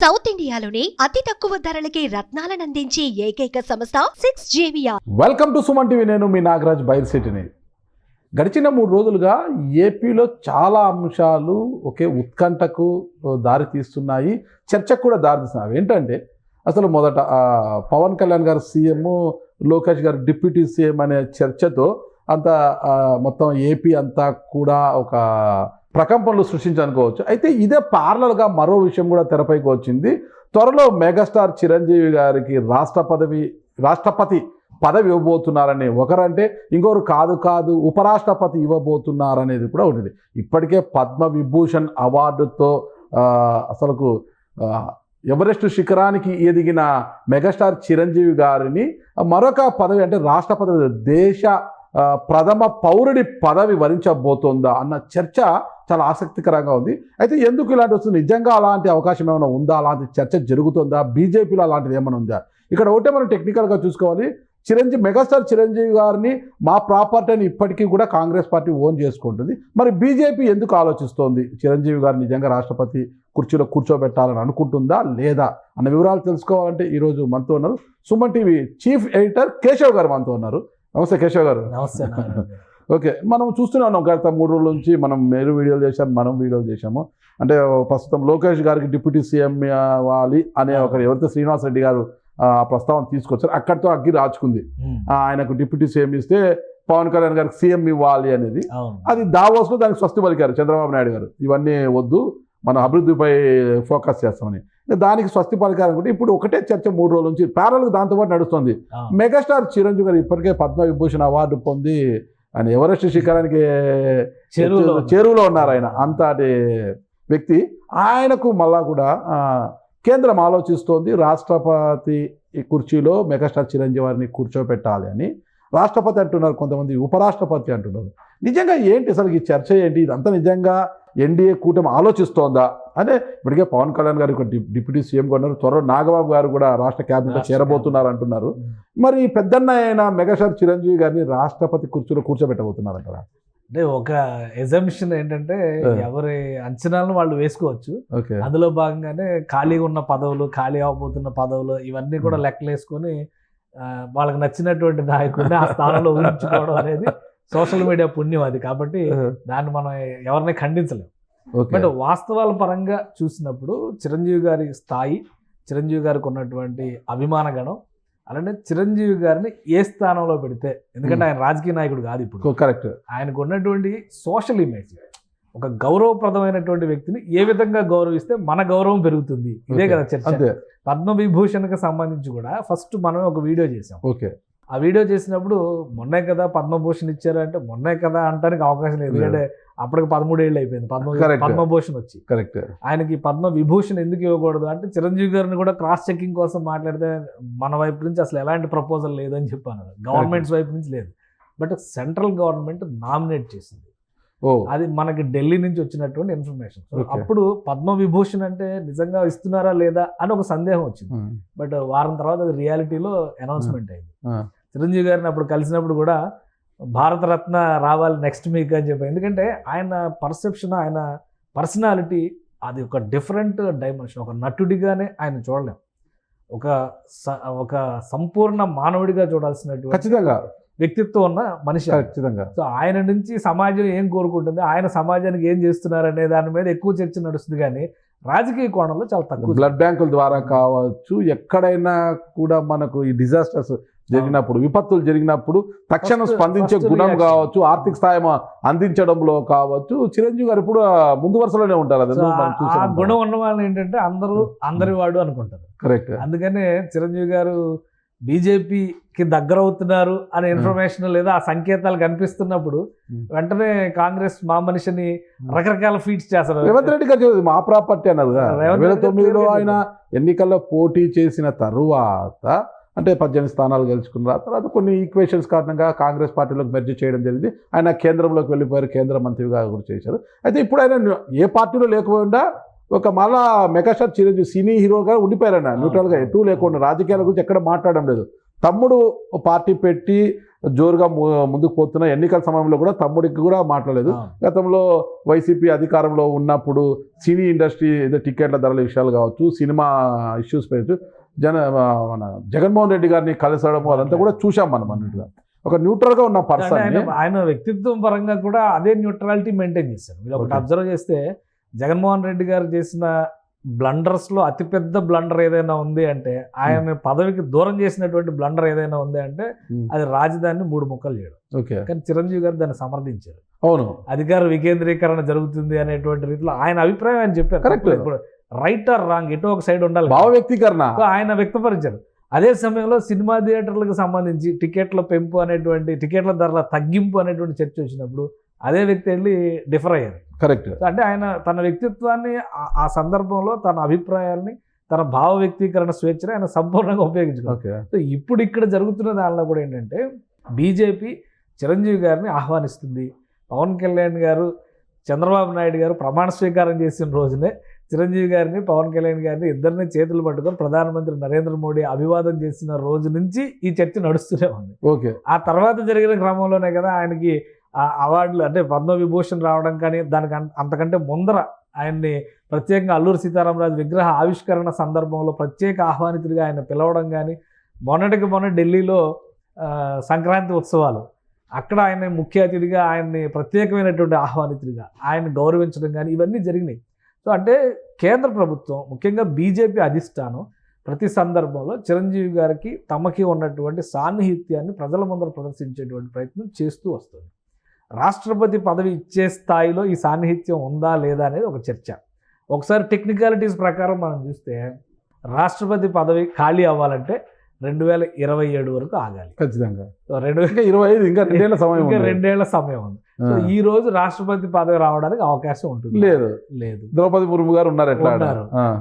South ఇండియాలోనే అతి తక్కువ ధరలకి రత్నాలను అందించే ఏకైక సంస్థ 6JVR. Welcome to Suman TV. నేను మీ నాగరాజ్ బైర్సిటీని. గడిచిన 3 రోజులుగా ఏపీలో చాలా అంశాలు ఒకే ఉత్కంఠకు దారి తీస్తున్నాయి, చర్చకు కూడా దారి తీస్తున్నాయి. ఏంటంటే అసలు మొదట పవన్ కళ్యాణ్ గారు సీఎం, లోకేష్ గారు డిప్యూటీ సీఎం అనే చర్చతో అంత మొత్తం ఏపీ అంతా కూడా ఒక ప్రకంపనలు సృష్టించనుకోవచ్చు. అయితే ఇదే పార్లర్గా మరో విషయం కూడా తెరపైకి వచ్చింది. త్వరలో మెగాస్టార్ చిరంజీవి గారికి రాష్ట్రపతి పదవి ఇవ్వబోతున్నారని ఒకరంటే, ఇంకొకరు కాదు ఉపరాష్ట్రపతి ఇవ్వబోతున్నారనేది కూడా ఉంటుంది. ఇప్పటికే పద్మవిభూషణ్ అవార్డుతో అసలుకు ఎవరెస్ట్ శిఖరానికి ఎదిగిన మెగాస్టార్ చిరంజీవి గారిని మరొక పదవి అంటే రాష్ట్రపతి, దేశ ప్రథమ పౌరుడి పదవి వరించబోతోందా అన్న చర్చ చాలా ఆసక్తికరంగా ఉంది. అయితే ఎందుకు ఇలాంటి వస్తుంది? నిజంగా అలాంటి అవకాశం ఏమైనా ఉందా? అలాంటి చర్చ జరుగుతుందా? బీజేపీలో అలాంటిది ఏమైనా ఉందా? ఇక్కడ ఒకటే మనం టెక్నికల్గా చూసుకోవాలి. మెగాస్టార్ చిరంజీవి గారిని మా ప్రాపర్టీ అని ఇప్పటికీ కూడా కాంగ్రెస్ పార్టీ ఓన్ చేసుకుంటుంది. మరి బీజేపీ ఎందుకు ఆలోచిస్తోంది చిరంజీవి గారిని నిజంగా రాష్ట్రపతి కుర్చీలో కూర్చోబెట్టాలని అనుకుంటుందా లేదా అన్న వివరాలు తెలుసుకోవాలంటే ఈరోజు మనతో ఉన్నారు Suman TV chief editor Keshav గారు మనతో ఉన్నారు. నమస్తే కేశవ్ గారు. నమస్తే. ఓకే, మనం చూస్తున్నాం గత 3 రోజుల నుంచి మీరు వీడియోలు చేశాము, మనం వీడియోలు చేశాము. అంటే ప్రస్తుతం లోకేష్ గారికి డిప్యూటీ సీఎం అవ్వాలి అనే ఒకరు ఎవరైతే శ్రీనివాస్ రెడ్డి గారు ఆ ప్రస్తావన తీసుకొచ్చారు, అక్కడితో అగ్గి రాచుకుంది. ఆయనకు డిప్యూటీ సీఎం ఇస్తే పవన్ కళ్యాణ్ గారికి సీఎం ఇవ్వాలి అనేది. అది దావోస్లో దానికి స్వస్తి పలికారు చంద్రబాబు నాయుడు గారు. ఇవన్నీ వద్దు, మనం అభివృద్ధిపై ఫోకస్ చేస్తామని. దానికి స్వస్తి పలికారు అనుకుంటే ఇప్పుడు ఒకటే చర్చ 3 రోజుల నుంచి ప్యారల్గా దాంతోపాటు నడుస్తుంది. మెగాస్టార్ చిరంజీవి గారు ఇప్పటికే పద్మవిభూషణ్ అవార్డు పొంది ఆయన ఎవరెస్ట్ శిఖరానికి చేరువలో ఉన్నారు. ఆయన అంతటి వ్యక్తి. ఆయనకు మళ్ళా కూడా కేంద్రం ఆలోచిస్తోంది రాష్ట్రపతి కుర్చీలో మెగాస్టార్ చిరంజీవి గారిని కూర్చోబెట్టాలి అని. రాష్ట్రపతి అంటున్నారు, కొంతమంది ఉపరాష్ట్రపతి అంటున్నారు. నిజంగా ఏంటి అసలు ఈ చర్చ ఏంటి? ఇదంతా నిజంగా ఎన్డీఏ కూటమి ఆలోచిస్తోందా? అంటే ఇప్పటికే పవన్ కళ్యాణ్ గారు డిప్యూటీ సీఎంగా ఉన్నారు, త్వరలో నాగబాబు గారు కూడా రాష్ట్ర క్యాబినెట్లో చేరబోతున్నారు అంటున్నారు. మరి పెద్దన్న అయిన మెగాస్టార్ చిరంజీవి గారిని రాష్ట్రపతి కుర్చీలో కూర్చోబెట్టబోతున్నారు కదా? అంటే ఒక ఎగ్జామినేషన్ ఏంటంటే ఎవరి అంచనాలను వాళ్ళు వేసుకోవచ్చు. అందులో భాగంగానే ఖాళీగా ఉన్న పదవులు, ఖాళీ అవ్వబోతున్న పదవులు ఇవన్నీ కూడా లెక్కలేసుకొని వాళ్ళకి నచ్చినటువంటి నాయకుడిని ఆ స్థానంలో ఊహించుకోవడం అనేది సోషల్ మీడియా పుణ్యం అది. కాబట్టి దాన్ని మనం ఎవరిని ఖండించలేము. బట్ వాస్తవాల పరంగా చూసినప్పుడు చిరంజీవి గారి స్థాయి, చిరంజీవి గారికి ఉన్నటువంటి అభిమానగణం, అలానే చిరంజీవి గారిని ఏ స్థానంలో పెడితే, ఎందుకంటే ఆయన రాజకీయ నాయకుడు కాదు ఇప్పుడు, కరెక్ట్, ఆయనకు ఉన్నటువంటి సోషల్ ఇమేజ్, ఒక గౌరవప్రదమైనటువంటి వ్యక్తిని ఏ విధంగా గౌరవిస్తే మన గౌరవం పెరుగుతుంది, ఇదే కదా చర్చ. పద్మవిభూషణ్కి సంబంధించి కూడా ఫస్ట్ మనం ఒక వీడియో చేసాం. ఆ వీడియో చేసినప్పుడు మొన్నే కదా పద్మభూషణ్ ఇచ్చారు అంటే మొన్నే కదా అంటానికి అవకాశం లేదు, ఎందుకంటే అప్పటికి 13 ఏళ్ళు అయిపోయింది పద్మభూషణ్ వచ్చి. కరెక్ట్. ఆయనకి పద్మవిభూషణ్ ఎందుకు ఇవ్వకూడదు అంటే చిరంజీవి గారిని కూడా క్రాస్ చెకింగ్ కోసం మాట్లాడితే మన వైపు నుంచి అసలు ఎలాంటి ప్రపోజల్ లేదని చెప్పాను, గవర్నమెంట్స్ వైపు నుంచి లేదు. బట్ సెంట్రల్ గవర్నమెంట్ నామినేట్ చేసింది, అది మనకి ఢిల్లీ నుంచి వచ్చినటువంటి ఇన్ఫర్మేషన్. అప్పుడు పద్మవిభూషణ్ అంటే నిజంగా ఇస్తున్నారా లేదా అని ఒక సందేహం వచ్చింది. బట్ వారం తర్వాత అది రియాలిటీలో అనౌన్స్మెంట్ అయింది. చిరంజీవి గారిని అప్పుడు కలిసినప్పుడు కూడా భారతరత్న రావాలి నెక్స్ట్ వీక్ అని చెప్పి, ఎందుకంటే ఆయన పర్సెప్షన్, ఆయన పర్సనాలిటీ అది ఒక డిఫరెంట్ డైమెన్షన్. ఒక నటుడిగానే ఆయన చూడలేం, ఒక సంపూర్ణ మానవుడిగా చూడాల్సినటువంటి ఖచ్చితంగా వ్యక్తిత్వం ఉన్న మనిషి ఖచ్చితంగా. సో ఆయన నుంచి సమాజం ఏం కోరుకుంటుంది, ఆయన సమాజానికి ఏం చేస్తున్నారు అనే దాని మీద ఎక్కువ చర్చ నడుస్తుంది, కానీ రాజకీయ కోణంలో చాలా తక్కువ. బ్లడ్ బ్యాంకుల ద్వారా కావచ్చు, ఎక్కడైనా కూడా మనకు ఈ డిజాస్టర్స్ జరిగినప్పుడు, విపత్తులు జరిగినప్పుడు తక్షణం స్పందించే గుణం కావచ్చు, ఆర్థిక సాయం అందించడంలో కావచ్చు, చిరంజీవి గారు ఇప్పుడు ముందు వరుసలోనే ఉంటారు. ఆ గుణం ఉన్న వాళ్ళు ఏంటంటే అందరి వాడు అనుకుంటారు. కరెక్ట్. అందుకనే చిరంజీవి గారు బీజేపీకి దగ్గర అవుతున్నారు అనే ఇన్ఫర్మేషన్ లేదా ఆ సంకేతాలు కనిపిస్తున్నప్పుడు వెంటనే కాంగ్రెస్ మా మనిషిని రకరకాల ఫీట్స్ చేస్తారు. రేవంత్ రెడ్డి గారు మా ప్రాపర్టీ అన్నారు. 2009లో ఆయన ఎన్నికల్లో పోటీ చేసిన తరువాత అంటే 18 స్థానాలు గెలుచుకున్న తర్వాత కొన్ని ఈక్వేషన్స్ కారణంగా కాంగ్రెస్ పార్టీలోకి మెర్జ్ చేయడం జరిగింది. ఆయన కేంద్రంలోకి వెళ్ళిపోయారు, కేంద్ర మంత్రిగా కూడా చేశారు. అయితే ఇప్పుడు ఆయన ఏ పార్టీలో లేకుండా ఒక మళ్ళా మెగాస్టార్ చిరంజీవి సినీ హీరోగా ఉండిపోయారన్న, న్యూట్రల్గా ఎటు లేకుండా రాజకీయాల గురించి ఎక్కడ మాట్లాడడం లేదు. తమ్ముడు పార్టీ పెట్టి జోరుగా ముందుకు పోతున్న ఎన్నికల సమయంలో కూడా తమ్ముడికి కూడా మాట్లాడలేదు. గతంలో వైసీపీ అధికారంలో ఉన్నప్పుడు సినీ ఇండస్ట్రీ ఏదో టికెట్ల ధరల విషయాలు కావచ్చు, సినిమా ఇష్యూస్ పెట్టి మన జగన్మోహన్ రెడ్డి గారిని కలిసడం అదంతా కూడా చూసాం మనం అన్నట్టుగా. ఒక న్యూట్రల్గా ఉన్న పర్సన్ ఆయన వ్యక్తిత్వం పరంగా కూడా అదే న్యూట్రాలిటీ మెయింటైన్ చేశారు. మీరు ఒకటి అబ్జర్వ్ చేస్తే జగన్మోహన్ రెడ్డి గారు చేసిన బ్లండర్స్లో అతిపెద్ద బ్లండర్ ఏదైనా ఉంది అంటే, ఆయన పదవికి దూరం చేసినటువంటి బ్లండర్ ఏదైనా ఉంది అంటే అది రాజధానిని 3 ముక్కలు చేయడం. కానీ చిరంజీవి గారు దాన్ని సమర్థించారు. అవును, అధికార వికేంద్రీకరణ జరుగుతుంది అనేటువంటి రీతిలో ఆయన అభిప్రాయం ఆయన చెప్పారు. కరెక్ట్. ఇప్పుడు రైట్ ఆర్ రాంగ్ ఎటో ఒక సైడ్ ఉండాలి, భావ వ్యక్తీకరణ ఆయన వ్యక్తపరిచారు. అదే సమయంలో సినిమా థియేటర్లకు సంబంధించి టికెట్ల పెంపు అనేటువంటి, టికెట్ల ధరల తగ్గింపు అనేటువంటి చర్చ వచ్చినప్పుడు అదే వ్యక్తి వెళ్ళి డిఫర్ అయ్యారు. కరెక్ట్. అంటే ఆయన తన వ్యక్తిత్వాన్ని, ఆ సందర్భంలో తన అభిప్రాయాల్ని, తన భావ వ్యక్తీకరణ స్వేచ్ఛని ఆయన సంపూర్ణంగా ఉపయోగించుకున్నారు. సో ఇప్పుడు ఇక్కడ జరుగుతున్న దానిలో కూడా ఏంటంటే, బీజేపీ చిరంజీవి గారిని ఆహ్వానిస్తుంది. పవన్ కళ్యాణ్ గారు, చంద్రబాబు నాయుడు గారు ప్రమాణ స్వీకారం చేసిన రోజునే చిరంజీవి గారిని, పవన్ కళ్యాణ్ గారిని ఇద్దరిని చేతులు పట్టుకొని ప్రధానమంత్రి నరేంద్ర మోడీ అభివాదం చేసిన రోజు నుంచి ఈ చర్చ నడుస్తూనే ఉంది. ఓకే. ఆ తర్వాత జరిగిన క్రమంలోనే కదా ఆయనకి అవార్డులు అంటే పద్మవిభూషణ్ రావడం కానీ, దానికి అంతకంటే ముందర ఆయన్ని ప్రత్యేకంగా అల్లూరి సీతారామరాజు విగ్రహ ఆవిష్కరణ సందర్భంలో ప్రత్యేక ఆహ్వానితుడిగా ఆయన పిలవడం కానీ, మొన్న ఢిల్లీలో సంక్రాంతి ఉత్సవాలు అక్కడ ఆయన ముఖ్య అతిథిగా, ఆయన్ని ప్రత్యేకమైనటువంటి ఆహ్వానితుడిగా ఆయన గౌరవించడం కానీ ఇవన్నీ జరిగినాయి. సో అంటే కేంద్ర ప్రభుత్వం, ముఖ్యంగా బీజేపీ అధిష్టానం ప్రతి సందర్భంలో చిరంజీవి గారికి తమకి ఉన్నటువంటి సాన్నిహిత్యాన్ని ప్రజల ముందర ప్రదర్శించేటువంటి ప్రయత్నం చేస్తూ వస్తుంది. రాష్ట్రపతి పదవి ఇచ్చే స్థాయిలో ఈ సాన్నిహిత్యం ఉందా లేదా అనేది ఒక చర్చ. ఒకసారి టెక్నికాలిటీస్ ప్రకారం మనం చూస్తే, రాష్ట్రపతి పదవి ఖాళీ అవ్వాలంటే 2027 వరకు ఆగాలి. ఖచ్చితంగా. 2025 ఇంకా 2 ఏళ్ల సమయం, ఇంకా 2 ఏళ్ల సమయం ఉంది. సో ఈ రోజు రాష్ట్రపతి పదవి రావడానికి అవకాశం ఉంటుంది. లేదు. ద్రౌపది ముర్ము గారు ఉన్నారు.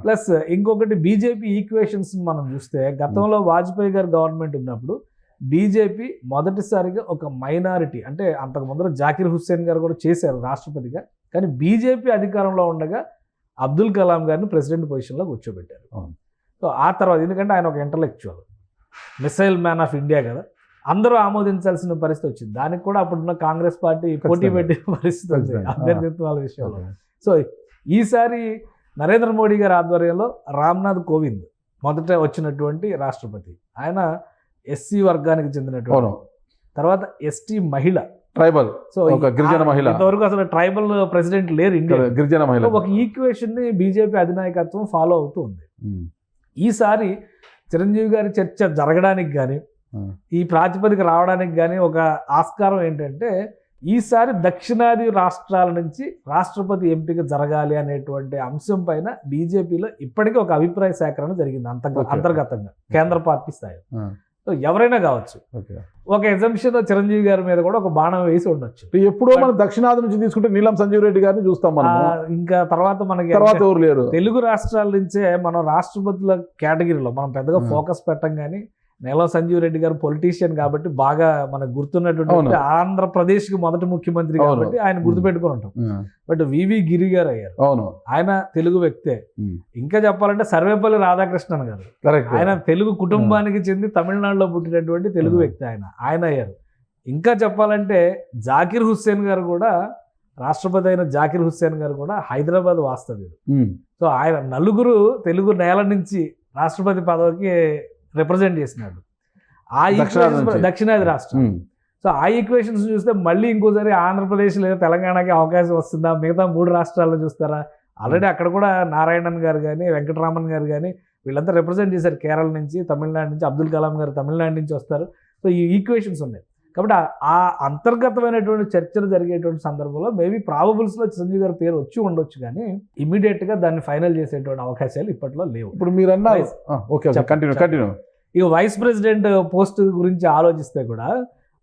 ప్లస్ ఇంకొకటి బీజేపీ ఈక్వేషన్స్ మనం చూస్తే, గతంలో వాజ్పేయి గారు గవర్నమెంట్ ఉన్నప్పుడు బీజేపీ మొదటిసారిగా ఒక మైనారిటీ, అంటే అంతకు ముందర జాకిర్ హుస్సేన్ గారు కూడా చేశారు రాష్ట్రపతిగా, కానీ బీజేపీ అధికారంలో ఉండగా అబ్దుల్ కలాం గారిని ప్రెసిడెంట్ పొజిషన్లో కూర్చోబెట్టారు. సో ఆ తర్వాత, ఎందుకంటే ఆయన ఒక intellectual, missile man of India కదా, అందరూ ఆమోదించాల్సిన పరిస్థితి వచ్చింది. దానికి కూడా అప్పుడున్న కాంగ్రెస్ పార్టీ పోటీ పెట్టిన పరిస్థితి వచ్చింది అభ్యర్థిత్వాల విషయంలో. సో ఈసారి నరేంద్ర మోడీ గారి ఆధ్వర్యంలో రామ్నాథ్ కోవింద్ మొదట వచ్చినటువంటి రాష్ట్రపతి, ఆయన ఎస్సీ వర్గానికి చెందినటువంటి, తర్వాత ఎస్టీ మహిళ, ట్రైబల్, సో గిరిజన మహిళ. ఇంతవరకు అసలు ట్రైబల్ ప్రెసిడెంట్ లేరు ఇండియా, గిరిజన మహిళ. ఒక ఈక్వేషన్ ని బీజేపీ అధినాయకత్వం ఫాలో అవుతూ ఉంది. ఈసారి చిరంజీవి గారి చర్చ జరగడానికి కానీ, ఈ ప్రాతిపదిక రావడానికి కానీ ఒక ఆస్కారం ఏంటంటే, ఈసారి దక్షిణాది రాష్ట్రాల నుంచి రాష్ట్రపతి ఎంపిక జరగాలి అనేటువంటి అంశం పైన బీజేపీలో ఇప్పటికీ ఒక అభిప్రాయ సేకరణ జరిగింది అంతర్గతంగా కేంద్ర పార్టీ స్థాయిలో. ఎవరైనా కావచ్చు. ఒక ఎగ్జంప్షన్ చిరంజీవి గారి మీద కూడా ఒక బాణం వేసి ఉండొచ్చు. ఎప్పుడో మనం దక్షిణాది నుంచి తీసుకుంటే నీలం సంజీవ్ రెడ్డి గారిని చూస్తాం మనం. ఇంకా తర్వాత మనకి ఎవరు లేరు. తెలుగు రాష్ట్రాల నుంచే మనం రాష్ట్రపతుల కేటగిరీలో మనం పెద్దగా ఫోకస్ పెట్టం. కానీ నీలం సంజీవ్ రెడ్డి గారు పొలిటీషియన్ కాబట్టి బాగా మనకు గుర్తున్నటువంటి, ఆంధ్రప్రదేశ్కి మొదటి ముఖ్యమంత్రి కాబట్టి ఆయన గుర్తుపెట్టుకుని ఉంటాం. బట్ వివి గిరి గారు అయ్యారు, ఆయన తెలుగు వ్యక్తే. ఇంకా చెప్పాలంటే సర్వేపల్లి రాధాకృష్ణన్ గారు, ఆయన తెలుగు కుటుంబానికి చెంది తమిళనాడులో పుట్టినటువంటి తెలుగు వ్యక్తి, ఆయన అయ్యారు. ఇంకా చెప్పాలంటే జాకిర్ హుస్సేన్ గారు కూడా, రాష్ట్రపతి అయిన జాకిర్ హుస్సేన్ గారు కూడా హైదరాబాద్ వాస్తవ్యుడు. సో ఆయన నలుగురు తెలుగు నేల నుంచి రాష్ట్రపతి పదవికి రిప్రజెంట్ చేసినాడు ఆ దక్షిణాది రాష్ట్రం. సో ఆ ఈక్వేషన్స్ చూస్తే మళ్ళీ ఇంకోసారి ఆంధ్రప్రదేశ్ లేదా తెలంగాణకి అవకాశం వస్తుందా, మిగతా 3 రాష్ట్రాల్లో చూస్తారా? ఆల్రెడీ అక్కడ కూడా నారాయణన్ గారు కానీ, వెంకటరామన్ గారు కానీ వీళ్ళంతా రిప్రజెంట్ చేశారు. కేరళ నుంచి, తమిళనాడు నుంచి, అబ్దుల్ కలాం గారు తమిళనాడు నుంచి వస్తారు. సో ఈ ఈక్వేషన్స్ ఉన్నాయి కాబట్టి ఆ అంతర్గతమైనటువంటి చర్చలు జరిగేటువంటి సందర్భంలో మేబీ ప్రాబబుల్స్లో చిరంజీవి గారి పేరు వచ్చి ఉండొచ్చు, కానీ ఇమీడియట్గా దాన్ని ఫైనల్ చేసేటువంటి అవకాశాలు ఇప్పట్లో లేవు. ఇప్పుడు మీరు అన్నారు ఇక వైస్ ప్రెసిడెంట్ పోస్ట్ గురించి ఆలోచిస్తే కూడా,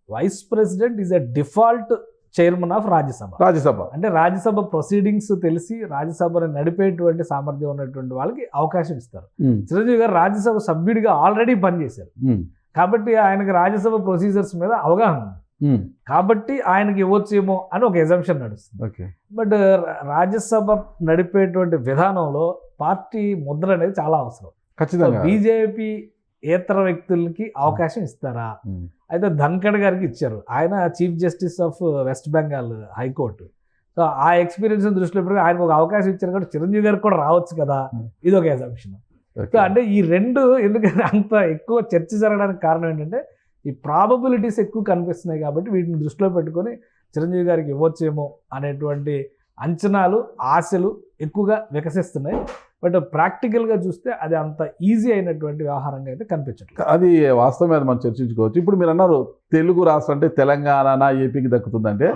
vice president is a default chairman of Rajya Sabha. అంటే రాజ్యసభ ప్రొసీడింగ్స్ తెలిసి రాజ్యసభను నడిపేటువంటి సామర్థ్యం ఉన్నటువంటి వాళ్ళకి అవకాశం ఇస్తారు. చిరంజీవి గారు రాజ్యసభ సభ్యుడిగా ఆల్రెడీ పనిచేశారు కాబట్టి ఆయనకి రాజ్యసభ ప్రొసీజర్స్ మీద అవగాహన ఉంది. కాబట్టి ఆయనకి ఇవ్వచ్చేమో అని ఒక ఎజంప్షన్ నడుస్తుంది. బట్ రాజ్యసభ నడిపేటువంటి విధానంలో పార్టీ ముద్ర అనేది చాలా అవసరం. ఖచ్చితంగా బీజేపీ ఏతర వ్యక్తులకి అవకాశం ఇస్తారా? అయితే ధన్ఖడ్ గారికి ఇచ్చారు. ఆయన chief justice of west Bengal high court. So ఆ ఎక్స్పీరియన్స్ దృష్టిలో పెట్టుకుని ఆయనకు ఒక అవకాశం ఇచ్చారు కాబట్టి చిరంజీవి గారికి కూడా రావచ్చు కదా, ఇది ఒక అసంప్షన్. సో అంటే ఈ రెండు ఎందుకంటే అంత ఎక్కువ చర్చ జరగడానికి కారణం ఏంటంటే ఈ ప్రాబబిలిటీస్ ఎక్కువ కనిపిస్తున్నాయి కాబట్టి వీటిని దృష్టిలో పెట్టుకొని చిరంజీవి గారికి ఇవ్వచ్చేమో అనేటువంటి అంచనాలు, ఆశలు ఎక్కువగా వికసిస్తున్నాయి. బట్ ప్రాక్టికల్గా చూస్తే అది అంత ఈజీ అయినటువంటి వ్యవహారంగా అయితే కనిపించట్లేదు. అది వాస్తవమే, అది మనం చర్చించుకోవచ్చు. ఇప్పుడు మీరు అన్నారు తెలుగు రాష్ట్రం అంటే తెలంగాణ, ఏపీకి దక్కుతుందంటే,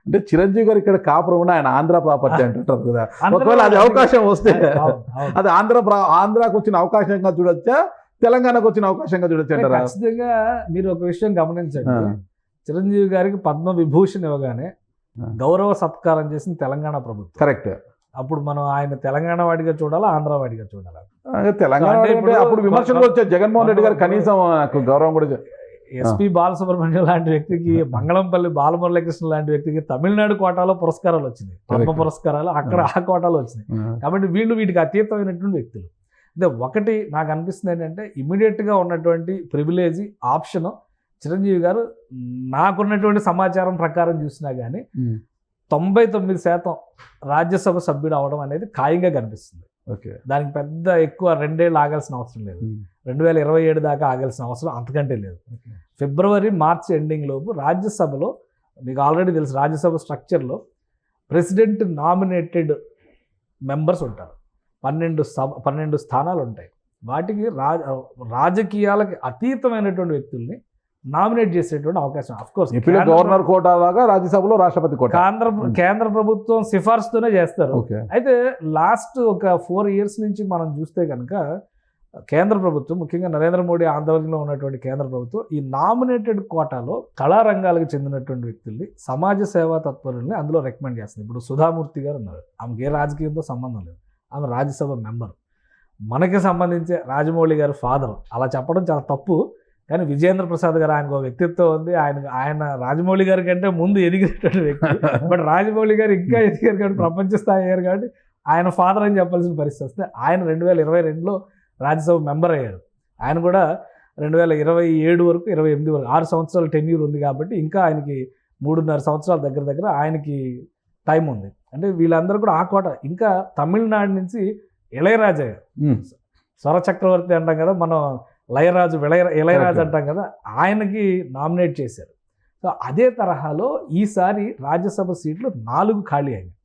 అంటే చిరంజీవి గారు ఇక్కడ కాపురం ఉన్న ఆయన ఆంధ్ర ప్రాపర్టీ అంటుంటారు కదా. ఒకవేళ అది అవకాశం వస్తే అది ఆంధ్రాకు వచ్చిన అవకాశంగా చూడొచ్చా, తెలంగాణకు వచ్చిన అవకాశంగా చూడొచ్చు అంటారా? ఖచ్చితంగా మీరు ఒక విషయం గమనించండి, చిరంజీవి గారికి పద్మ విభూషణ్ ఇవ్వగానే గౌరవ సత్కారం చేసిన తెలంగాణ ప్రభుత్వం. కరెక్ట్. అప్పుడు మనం ఆయన తెలంగాణ వాడిగా చూడాలా, ఆంధ్ర వాడిగా చూడాలా? తెలంగాణ అప్పుడు విమర్శలు వచ్చాయి. జగన్మోహన్ రెడ్డి గారు కనీసం నాకు గౌరవం కూడా. ఎస్పి బాలసుబ్రహ్మణ్యం లాంటి వ్యక్తికి, మంగళంపల్లి బాలమురళీకృష్ణ లాంటి వ్యక్తికి తమిళనాడు కోటాలో పురస్కారాలు వచ్చినాయి, పద్మ పురస్కారాలు అక్కడ ఆ కోటాలో వచ్చినాయి. కాబట్టి వీళ్ళు వీటికి అతీతమైనటువంటి వ్యక్తులు. అంటే ఒకటి నాకు అనిపిస్తుంది ఏంటంటే ఇమీడియట్గా ఉన్నటువంటి ప్రివిలేజ్ ఆప్షన్ చిరంజీవి గారు నాకున్నటువంటి సమాచారం ప్రకారం చూసినా కానీ 99% రాజ్యసభ సభ్యుడు అవడం అనేది ఖాయంగా కనిపిస్తుంది. దానికి పెద్ద ఎక్కువ 2 ఏళ్ళు ఆగాల్సిన అవసరం లేదు, 2027 దాకా ఆగాల్సిన అవసరం అంతకంటే లేదు. ఫిబ్రవరి మార్చి ఎండింగ్ లోపు రాజ్యసభలో మీకు ఆల్రెడీ తెలుసు, రాజ్యసభ స్ట్రక్చర్లో ప్రెసిడెంట్ నామినేటెడ్ మెంబర్స్ ఉంటారు, 12 స్థానాలు ఉంటాయి. వాటికి రాజకీయాలకి అతీతమైనటువంటి వ్యక్తుల్ని నామినేట్ చేసేటువంటి అవకాశం. అఫ్ కోర్స్ గవర్నర్ కోటా లాగా రాజ్యసభలో రాష్ట్రపతి కోటా కేంద్ర ప్రభుత్వం సిఫార్సుతోనే చేస్తారు. అయితే లాస్ట్ ఒక 4 years నుంచి మనం చూస్తే కనుక కేంద్ర ప్రభుత్వం, ముఖ్యంగా నరేంద్ర మోడీ ఆధ్వర్యంలో ఉన్నటువంటి కేంద్ర ప్రభుత్వం ఈ నామినేటెడ్ కోటాలో కళారంగాలకు చెందినటువంటి వ్యక్తుల్ని, సమాజ సేవా తత్పరుల్ని అందులో రికమెండ్ చేస్తుంది. ఇప్పుడు సుధామూర్తి గారు ఉన్నారు, ఆమెకి ఏ రాజకీయంతో సంబంధం లేదు, ఆమె రాజ్యసభ మెంబర్. మనకి సంబంధించే రాజమౌళి గారు ఫాదర్, అలా చెప్పడం చాలా తప్పు. కానీ విజయేంద్ర ప్రసాద్ గారు, ఆయనకు వ్యక్తిత్వం ఉంది, ఆయన రాజమౌళి గారి కంటే ముందు ఎదిగినటువంటి వ్యక్తి. బట్ రాజమౌళి గారు ఇంకా ఎదిగారు కాబట్టి, ప్రపంచ స్థాయి అయ్యారు కాబట్టి ఆయన ఫాదర్ అని చెప్పాల్సిన పరిస్థితి వస్తే, ఆయన 2022లో రాజ్యసభ మెంబర్ అయ్యారు. ఆయన కూడా 2027 వరకు 28 వరకు 6 సంవత్సరాల టెన్యూర్ ఉంది కాబట్టి ఇంకా ఆయనకి 3.5 సంవత్సరాల దగ్గర ఆయనకి టైం ఉంది. అంటే వీళ్ళందరూ కూడా ఆ కోట. ఇంకా తమిళనాడు నుంచి ఇళయరాజా గారు, స్వర చక్రవర్తి అంటాం కదా మనం, ఇళయరాజు అంటాం కదా, ఆయనకి నామినేట్ చేశారు. సో అదే తరహాలో ఈసారి రాజ్యసభ సీట్లు 4 ఖాళీ అయినాయి.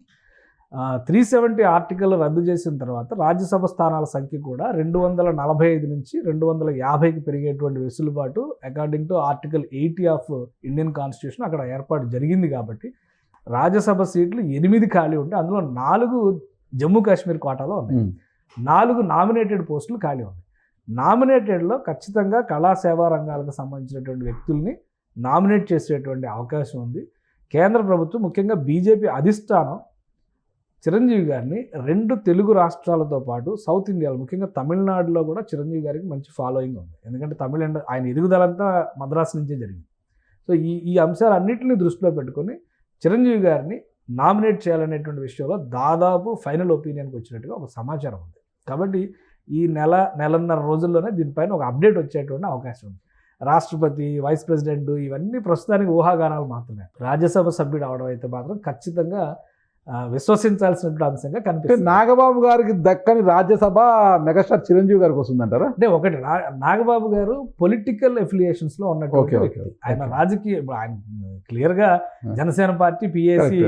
370 ఆర్టికల్ రద్దు చేసిన తర్వాత రాజ్యసభ స్థానాల సంఖ్య కూడా 245 నుంచి 250కి పెరిగేటువంటి వెసులుబాటు according to article 80 of Indian constitution అక్కడ ఏర్పాటు జరిగింది. కాబట్టి రాజ్యసభ సీట్లు 8 ఖాళీ ఉంటే అందులో 4 జమ్మూ కాశ్మీర్ కోటాలో ఉన్నాయి, 4 నామినేటెడ్ పోస్టులు ఖాళీ ఉన్నాయి. నామినేటెడ్లో ఖచ్చితంగా కళా సేవా రంగాలకు సంబంధించినటువంటి వ్యక్తుల్ని నామినేట్ చేసేటువంటి అవకాశం ఉంది. కేంద్ర ప్రభుత్వం, ముఖ్యంగా బీజేపీ అధిష్టానం చిరంజీవి గారిని 2 తెలుగు రాష్ట్రాలతో పాటు సౌత్ ఇండియాలో, ముఖ్యంగా తమిళనాడులో కూడా చిరంజీవి గారికి మంచి ఫాలోయింగ్ ఉంది. ఎందుకంటే ఆయన ఎదుగుదలంతా మద్రాసు నుంచే జరిగింది. సో ఈ అంశాలన్నింటినీ దృష్టిలో పెట్టుకొని చిరంజీవి గారిని నామినేట్ చేయాలనేటువంటి విషయంలో దాదాపు ఫైనల్ ఒపీనియన్కి వచ్చినట్టుగా ఒక సమాచారం ఉంది. కాబట్టి ఈ నెలన్నర రోజుల్లోనే దీనిపైన ఒక అప్డేట్ వచ్చేటువంటి అవకాశం ఉంది. రాష్ట్రపతి, వైస్ ప్రెసిడెంట్ ఇవన్నీ ప్రస్తుతానికి ఊహాగానాలు మాత్రమే. రాజ్యసభ సభ్యుడు అవడం అయితే మాత్రం ఖచ్చితంగా విశ్వసించాల్సినటువంటి అంశంగా కనిపిస్తుంది. నాగబాబు గారికి దక్కని రాజ్యసభ మెగాస్టార్ చిరంజీవి గారికి వస్తుందంటారా? అంటే ఒకటి, నాగబాబు గారు పొలిటికల్ ఎఫిలియేషన్స్ లో ఉన్నటువంటి వ్యక్తి. ఆయన రాజకీయ, ఆయన క్లియర్ గా జనసేన పార్టీ పిఏసి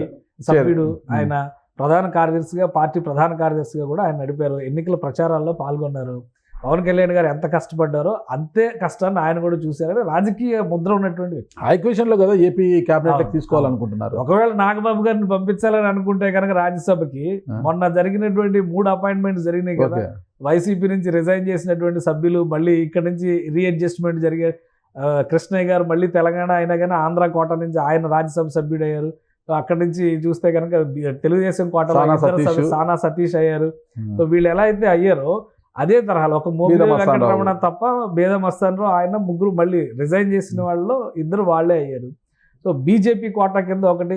సభ్యుడు, ఆయన ప్రధాన కార్యదర్శిగా, పార్టీ ప్రధాన కార్యదర్శిగా కూడా ఆయన నడిపారు. ఎన్నికల ప్రచారాల్లో పాల్గొన్నారు. పవన్ కళ్యాణ్ గారు ఎంత కష్టపడ్డారో అంతే కష్టాన్ని ఆయన కూడా చూశారని రాజకీయ ముద్ర ఉన్నటువంటి వ్యక్తి. హైక్వేషన్ లో కదా ఏపీ క్యాబినెట్ తీసుకోవాలనుకుంటున్నారు. ఒకవేళ నాగబాబు గారిని పంపించాలని అనుకుంటే కనుక రాజ్యసభకి మొన్న జరిగినటువంటి 3 అపాయింట్మెంట్స్ జరిగినాయి కదా, వైసీపీ నుంచి రిజైన్ చేసినటువంటి సభ్యులు మళ్ళీ ఇక్కడ నుంచి రీఅడ్జస్ట్మెంట్ జరిగే, కృష్ణయ్య గారు మళ్ళీ తెలంగాణ అయినా కానీ ఆంధ్ర కోట నుంచి ఆయన రాజ్యసభ సభ్యుడు అయ్యారు. అక్కడి నుంచి చూస్తే కనుక తెలుగుదేశం కోటలో సానా సతీష్ అయ్యారు. సో వీళ్ళు ఎలా అయితే అయ్యారో అదే తరహాలో ఒక మోపిదేవి వెంకటరమణ తప్ప బేద మస్తానరావు, ఆయన ముగ్గురు మళ్ళీ రిజైన్ చేసిన వాళ్ళు 2 వాళ్ళే అయ్యారు. సో బీజేపీ కోటా కింద ఒకటి,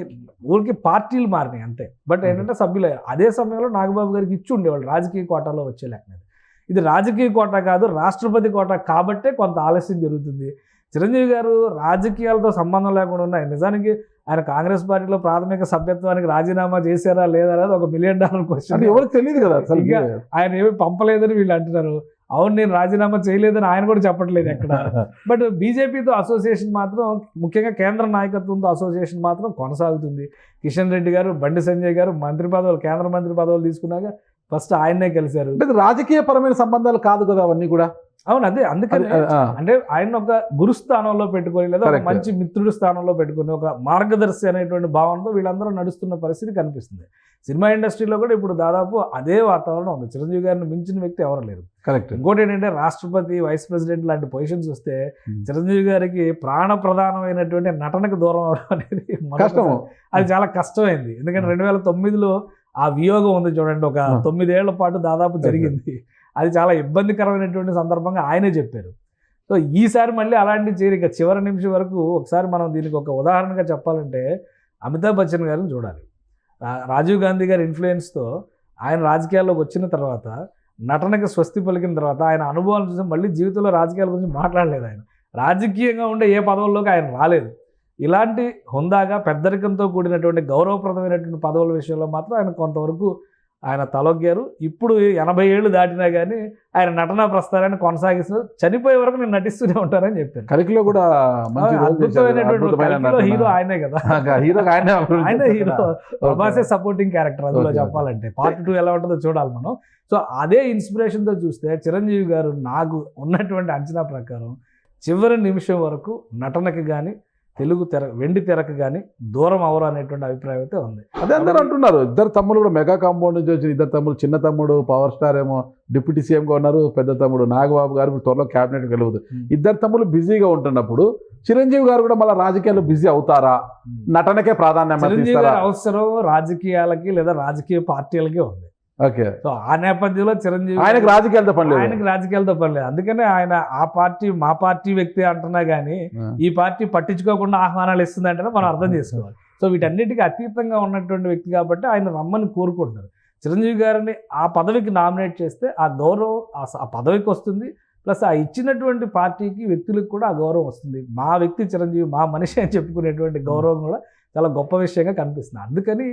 ఊరికి పార్టీలు మారినాయి అంతే. బట్ ఏంటంటే సభ్యులు అయ్యారు. అదే సమయంలో నాగబాబు గారికి ఇచ్చి ఉండేవాళ్ళు రాజకీయ కోటాలో వచ్చే లేకనేది. ఇది రాజకీయ కోట కాదు, రాష్ట్రపతి కోట కాబట్టే కొంత ఆలస్యం జరుగుతుంది. చిరంజీవి గారు రాజకీయాలతో సంబంధం లేకుండా ఉన్నాయి. నిజానికి ఆయన కాంగ్రెస్ పార్టీలో ప్రాథమిక సభ్యత్వానికి రాజీనామా చేశారా లేదా అనేది ఒక $1 మిలియన్ క్వశ్చన్. ఎవరికి తెలియదు కదా అసలు. ఇంకా ఆయన ఏమి పంపలేదని వీళ్ళు అంటున్నారు. అవును, నేను రాజీనామా చేయలేదని ఆయన కూడా చెప్పట్లేదు ఎక్కడ. బట్ బీజేపీతో అసోసియేషన్ మాత్రం, ముఖ్యంగా కేంద్ర నాయకత్వంతో అసోసియేషన్ మాత్రం కొనసాగుతుంది. కిషన్ రెడ్డి గారు, బండి సంజయ్ గారు మంత్రి పదవులు, కేంద్ర మంత్రి పదవులు తీసుకున్నాక ఫస్ట్ ఆయన్నే కలిశారు. రాజకీయ పరమైన సంబంధాలు కాదు కదా అవన్నీ కూడా. అవును, అదే అందుకని అంటే ఆయన ఒక గురు స్థానంలో పెట్టుకొని లేదా ఒక మంచి మిత్రుడి స్థానంలో పెట్టుకొని ఒక మార్గదర్శి అనేటువంటి భావనతో వీళ్ళందరూ నడుస్తున్న పరిస్థితి కనిపిస్తుంది. సినిమా ఇండస్ట్రీలో కూడా ఇప్పుడు దాదాపు అదే వాతావరణం ఉంది. చిరంజీవి గారిని మించిన వ్యక్తి ఎవరు లేరు. కరెక్ట్. ఇంకోటి ఏంటంటే రాష్ట్రపతి, వైస్ ప్రెసిడెంట్ లాంటి పొజిషన్స్ వస్తే చిరంజీవి గారికి ప్రాణ ప్రధానమైనటువంటి నటనకు దూరం అవడం అనేది అది చాలా కష్టమైంది. ఎందుకంటే 2009లో ఆ వియోగం ఉంది చూడండి, ఒక 9 ఏళ్ల పాటు దాదాపు జరిగింది. అది చాలా ఇబ్బందికరమైనటువంటి సందర్భంగా ఆయనే చెప్పారు. సో ఈసారి మళ్ళీ అలాంటి చేరిక చివరి నిమిషం వరకు. ఒకసారి మనం దీనికి ఒక ఉదాహరణగా చెప్పాలంటే అమితాబ్ బచ్చన్ గారిని చూడాలి. రాజీవ్ గాంధీ గారి ఇన్ఫ్లుయెన్స్తో ఆయన రాజకీయాల్లోకి వచ్చిన తర్వాత, నటనకి స్వస్తి పలికిన తర్వాత ఆయన అనుభవాలు చూసి మళ్ళీ జీవితంలో రాజకీయాల గురించి మాట్లాడలేదు. ఆయన రాజకీయంగా ఉండే ఏ పదవుల్లోకి ఆయన రాలేదు. ఇలాంటి హుందాగా పెద్దరికంతో కూడినటువంటి గౌరవప్రదమైనటువంటి పదవుల విషయంలో మాత్రం ఆయన కొంతవరకు ఆయన తలొగ్గారు. ఇప్పుడు 80 ఏళ్ళు దాటినా కానీ ఆయన నటనా ప్రస్థానాన్ని కొనసాగిస్తున్నారు. చనిపోయే వరకు నేను నటిస్తూనే ఉంటానని చెప్పాను. కరికిలో కూడా అద్భుతమైనటువంటి హీరో ఆయనే కదా. ఆయన హీరో, ప్రభాసే సపోర్టింగ్ క్యారెక్టర్ అందులో చెప్పాలంటే. పార్ట్ 2 ఎలా ఉంటుందో చూడాలి మనం. సో అదే ఇన్స్పిరేషన్తో చూస్తే చిరంజీవి గారు నాకు ఉన్నటువంటి అంచనా ప్రకారం చివరి నిమిషం వరకు నటనకి కానీ తెలుగు తెర, వెండి తెరకు కానీ దూరం అవరు అనేటువంటి అభిప్రాయం అయితే ఉంది. అదే అందరూ అంటున్నారు. ఇద్దరు తమ్ముడు కూడా మెగా కాంపౌండ్ నుంచి వచ్చిన ఇద్దరు తమ్ముడు, చిన్న తమ్ముడు పవర్ స్టార్ ఏమో డిప్యూటీ సీఎంగా ఉన్నారు, పెద్ద తమ్ముడు నాగబాబు గారు త్వరలో క్యాబినెట్ గెలవదు. ఇద్దరు తమ్ముడు బిజీగా ఉంటున్నప్పుడు చిరంజీవి గారు కూడా మళ్ళీ రాజకీయాల్లో బిజీ అవుతారా? నటనకే ప్రాధాన్యం అవసరం రాజకీయాలకి లేదా రాజకీయ పార్టీలకి ఉంది. ఓకే. సో ఆ నేపథ్యంలో చిరంజీవి ఆయనకు రాజకీయాలతో పని లేదు. ఆయనకి రాజకీయాలతో పని లేదు. అందుకనే ఆయన ఆ పార్టీ మా పార్టీ వ్యక్తి అంటున్నా కానీ ఈ పార్టీ పట్టించుకోకుండా ఆహ్వానాలు ఇస్తుంది అంటేనే మనం అర్థం చేసుకోవాలి. సో వీటన్నిటికీ అతీతంగా ఉన్నటువంటి వ్యక్తి కాబట్టి ఆయన రమ్మని కోరుకుంటున్నారు. చిరంజీవి గారిని ఆ పదవికి నామినేట్ చేస్తే ఆ గౌరవం ఆ పదవికి వస్తుంది. ప్లస్ ఆ ఇచ్చినటువంటి పార్టీకి, వ్యక్తులకు కూడా ఆ గౌరవం వస్తుంది. మా వ్యక్తి చిరంజీవి, మా మనిషి అని చెప్పుకునేటువంటి గౌరవం కూడా చాలా గొప్ప విషయంగా కనిపిస్తుంది. అందుకని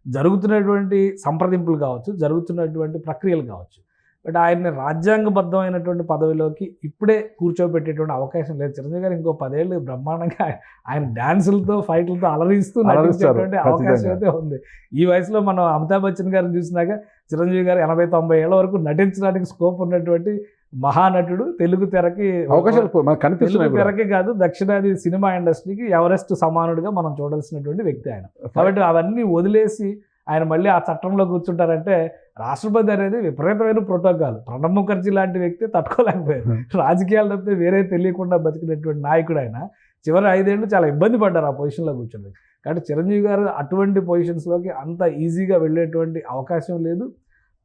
జరుగుతున్నటువంటి సంప్రదింపులు కావచ్చు, జరుగుతున్నటువంటి ప్రక్రియలు కావచ్చు, బట్ ఆయన్ని రాజ్యాంగబద్ధమైనటువంటి పదవిలోకి ఇప్పుడే కూర్చోబెట్టేటువంటి అవకాశం లేదు. చిరంజీవి గారు ఇంకో 10 ఏళ్ళు బ్రహ్మాండంగా ఆయన డ్యాన్సులతో, ఫైట్లతో అలరిస్తూ నటించేటువంటి అవకాశం అయితే ఉంది. ఈ వయసులో మనం అమితాబ్ బచ్చన్ గారిని చూసినాక చిరంజీవి గారు 80-90 ఏళ్ల వరకు నటించడానికి స్కోప్ ఉన్నటువంటి మహానటుడు. తెలుగు తెరకి అవకాశాలు తెలుగు తెరకి కాదు, దక్షిణాది సినిమా ఇండస్ట్రీకి ఎవరెస్ట్ సమానుడిగా మనం చూడాల్సినటువంటి వ్యక్తి ఆయన. కాబట్టి అవన్నీ వదిలేసి ఆయన మళ్ళీ ఆ చట్టంలో కూర్చుంటారంటే రాష్ట్రపతి అనేది విపరీతమైన ప్రోటోకాల్. ప్రణబ్ ముఖర్జీ లాంటి వ్యక్తి తట్టుకోలేకపోయారు. రాజకీయాలు తప్పితే వేరే తెలియకుండా బతికినటువంటి నాయకుడు ఆయన. చివరి 5 ఏళ్ళు చాలా ఇబ్బంది పడ్డారు ఆ పొజిషన్లో కూర్చోండి. కాబట్టి చిరంజీవి గారు అటువంటి పొజిషన్స్లోకి అంత ఈజీగా వెళ్ళేటువంటి అవకాశం లేదు.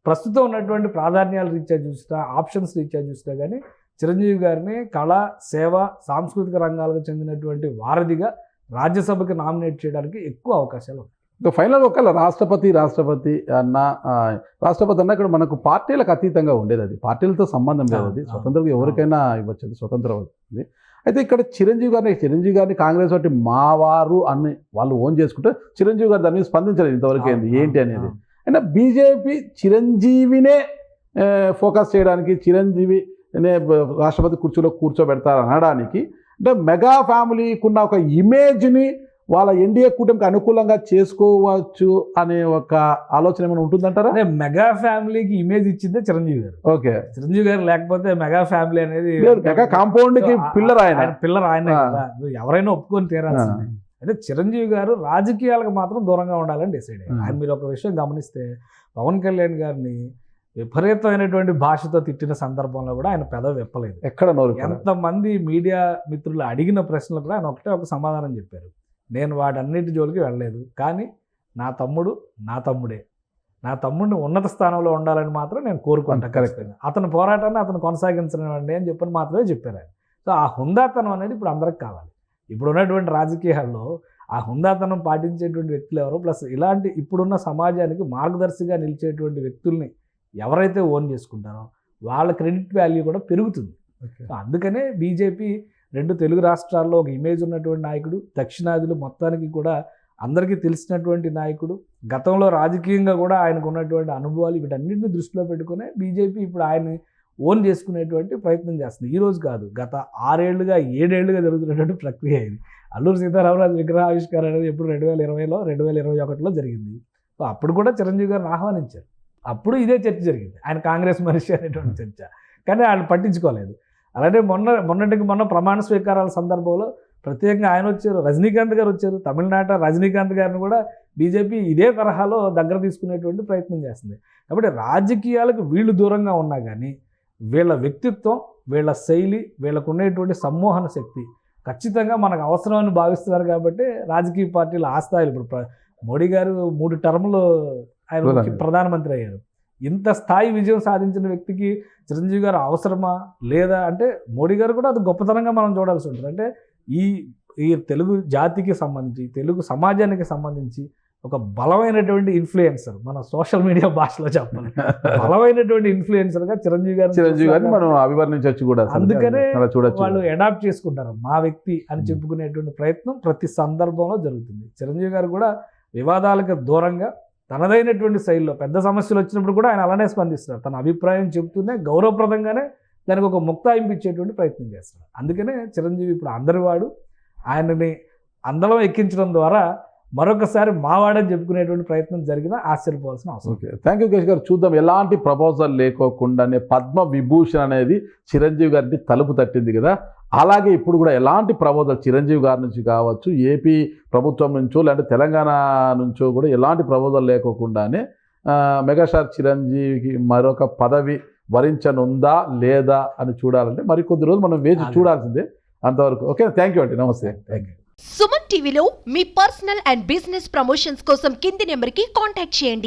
ప్రస్తుతం ఉన్నటువంటి ప్రాధాన్యాలు రీత్యా చూసినా, ఆప్షన్స్ రీత్యా చూసినా కానీ చిరంజీవి గారిని కళ, సేవ, సాంస్కృతిక రంగాలకు చెందినటువంటి వారధిగా రాజ్యసభకి నామినేట్ చేయడానికి ఎక్కువ అవకాశాలు ఉన్నాయి. ఇంకా ఫైనల్ ఒకవేళ రాష్ట్రపతి అన్న ఇక్కడ మనకు పార్టీలకు అతీతంగా ఉండేది. అది పార్టీలతో సంబంధం లేదు. అది స్వతంత్రంగా ఎవరికైనా ఇవ్వచ్చు, అది స్వతంత్రం అవుతుంది. అయితే ఇక్కడ చిరంజీవి గారిని కాంగ్రెస్ పార్టీ మావారు అని వాళ్ళు ఓన్ చేసుకుంటే చిరంజీవి గారు దాని మీద స్పందించలేదు ఇంతవరకు ఏంటి అనేది. అయినా బీజేపీ చిరంజీవినే ఫోకస్ చేయడానికి, చిరంజీవినే రాష్ట్రపతి కుర్చీలో కూర్చోబెడతారు అనడానికి, అంటే మెగా ఫ్యామిలీకి ఉన్న ఒక ఇమేజ్ని వాళ్ళ ఎన్డీఏ కూటమికి అనుకూలంగా చేసుకోవచ్చు అనే ఒక ఆలోచన ఏమైనా ఉంటుందంటారా? మెగా ఫ్యామిలీకి ఇమేజ్ ఇచ్చిందే చిరంజీవి గారు. ఓకే. చిరంజీవి గారు లేకపోతే మెగా ఫ్యామిలీ అనేది మెగా కాంపౌండ్ కి పిల్లర్ ఆయన ఎవరైనా ఒప్పుకొని తీరాల్సిందే. అయితే చిరంజీవి గారు రాజకీయాలకు మాత్రం దూరంగా ఉండాలని డిసైడ్ అయ్యారు. ఆయన మీరు ఒక విషయం గమనిస్తే పవన్ కళ్యాణ్ గారిని విపరీతమైనటువంటి భాషతో తిట్టిన సందర్భంలో కూడా ఆయన పెదవి విప్పలేదు. ఎక్కడ ఎంతమంది మీడియా మిత్రులు అడిగిన ప్రశ్నలు కూడా ఆయన ఒక సమాధానం చెప్పారు. నేను వాటన్నిటి జోలికి వెళ్ళలేదు, కానీ నా తమ్ముడే, నా తమ్ముడిని ఉన్నత స్థానంలో ఉండాలని మాత్రం నేను కోరుకుంటాను. ఖచ్చితంగా అతని పోరాటాన్ని అతను కొనసాగించనివ్వండి అని మాత్రమే చెప్పారు ఆయన. సో ఆ హుందాతనం అనేది ఇప్పుడు అందరికి కావాలి. ఇప్పుడు ఉన్నటువంటి రాజకీయాల్లో ఆ హుందాతనం పాటించేటువంటి వ్యక్తులు ఎవరు, ప్లస్ ఇలాంటి ఇప్పుడున్న సమాజానికి మార్గదర్శిగా నిలిచేటువంటి వ్యక్తుల్ని ఎవరైతే ఓన్ చేసుకుంటారో వాళ్ళ క్రెడిట్ వాల్యూ కూడా పెరుగుతుంది. ఓకే. సో అందుకనే బీజేపీ 2 తెలుగు రాష్ట్రాల్లో ఒక ఇమేజ్ ఉన్నటువంటి నాయకుడు, దక్షిణాదిలో మొత్తానికి కూడా అందరికీ తెలిసినటువంటి నాయకుడు, గతంలో రాజకీయంగా కూడా ఆయనకు ఉన్నటువంటి అనుభవాలు వీటన్నిటిని దృష్టిలో పెట్టుకునే బీజేపీ ఇప్పుడు ఆయన్ని ఓన్ చేసుకునేటువంటి ప్రయత్నం చేస్తుంది. ఈ రోజు కాదు, గత 6 ఏళ్లుగా 7 ఏళ్లుగా జరుగుతున్నటువంటి ప్రక్రియ ఇది. అల్లూరి సీతారామరాజు విగ్రహావిష్కరణ అనేది ఎప్పుడు 2020లో 2021లో జరిగింది. సో అప్పుడు కూడా చిరంజీవి గారిని ఆహ్వానించారు. అప్పుడు ఇదే చర్చ జరిగింది, ఆయన కాంగ్రెస్ మనిషి అనేటువంటి చర్చ. కానీ వాళ్ళు పట్టించుకోలేదు. అలానే మొన్నటికి మొన్న ప్రమాణ స్వీకారాల సందర్భంలో ప్రత్యేకంగా ఆయన వచ్చారు, రజనీకాంత్ గారు వచ్చారు. తమిళనాట రజనీకాంత్ గారిని కూడా బీజేపీ ఇదే తరహాలో దగ్గర తీసుకునేటువంటి ప్రయత్నం చేస్తుంది. కాబట్టి రాజకీయాలకు వీళ్ళు దూరంగా ఉన్నా కానీ వీళ్ళ వ్యక్తిత్వం, వీళ్ళ శైలి, వీళ్ళకు ఉండేటువంటి సమ్మోహన శక్తి ఖచ్చితంగా మనకు అవసరమని భావిస్తున్నారు. కాబట్టి రాజకీయ పార్టీలు ఆ స్థాయిలో ఇప్పుడు మోడీ గారు 3 టర్ములు ఆయన ప్రధానమంత్రి అయ్యారు. ఇంత స్థాయి విజయం సాధించిన వ్యక్తికి చిరంజీవి గారు అవసరమా లేదా అంటే మోడీ గారు కూడా అది గొప్పతనంగా మనం చూడాల్సి ఉంటుంది. అంటే ఈ తెలుగు జాతికి సంబంధించి, తెలుగు సమాజానికి సంబంధించి ఒక బలమైనటువంటి ఇన్ఫ్లుయెన్సర్, మన సోషల్ మీడియా భాషలో చెప్పాలి, బలమైనటువంటి ఇన్ఫ్లుయెన్సర్గా చిరంజీవి గారిని మనం అభివర్ణించవచ్చు కూడా. అందుకనే వాళ్ళు అడాప్ట్ చేసుకుంటారు. మా వ్యక్తి అని చెప్పుకునేటువంటి ప్రయత్నం ప్రతి సందర్భంలో జరుగుతుంది. చిరంజీవి గారు కూడా వివాదాలకు దూరంగా తనదైనటువంటి శైలిలో పెద్ద సమస్యలు వచ్చినప్పుడు కూడా ఆయన అలానే స్పందిస్తారు. తన అభిప్రాయం చెబుతూనే గౌరవప్రదంగానే దానికి ఒక ముక్తాయింపు ఇచ్చేటువంటి ప్రయత్నం చేస్తారు. అందుకనే చిరంజీవి ఇప్పుడు అందరివాడు, ఆయనని అందరం ఎక్కించడం ద్వారా మరొకసారి మావాడని చెప్పుకునేటువంటి ప్రయత్నం జరిగినా ఆశ్చర్యపోవాల్సిన అవసరం. ఓకే, థ్యాంక్ యూ కేశ్ గారు. చూద్దాం, ఎలాంటి ప్రపోజల్ లేకోకుండానే పద్మ విభూషణ్ అనేది చిరంజీవి గారిని తలుపు తట్టింది కదా. అలాగే ఇప్పుడు కూడా ఎలాంటి ప్రపోజల్ చిరంజీవి గారి నుంచి కావచ్చు, ఏపీ ప్రభుత్వం నుంచో లేదంటే తెలంగాణ నుంచో కూడా ఎలాంటి ప్రపోజల్ లేకోకుండానే మెగాస్టార్ చిరంజీవికి మరొక పదవి వరించనుందా లేదా అని చూడాలంటే మరికొద్ది రోజులు మనం వేచి చూడాల్సిందే. అంతవరకు ఓకే, థ్యాంక్ యూ అండి, నమస్తే. Thank you. సుమన్ టీవీలో మీ పర్సనల్ అండ్ బిజినెస్ ప్రమోషన్స్ కోసం కింది నెంబర్కి కాంటాక్ట్ చేయండి.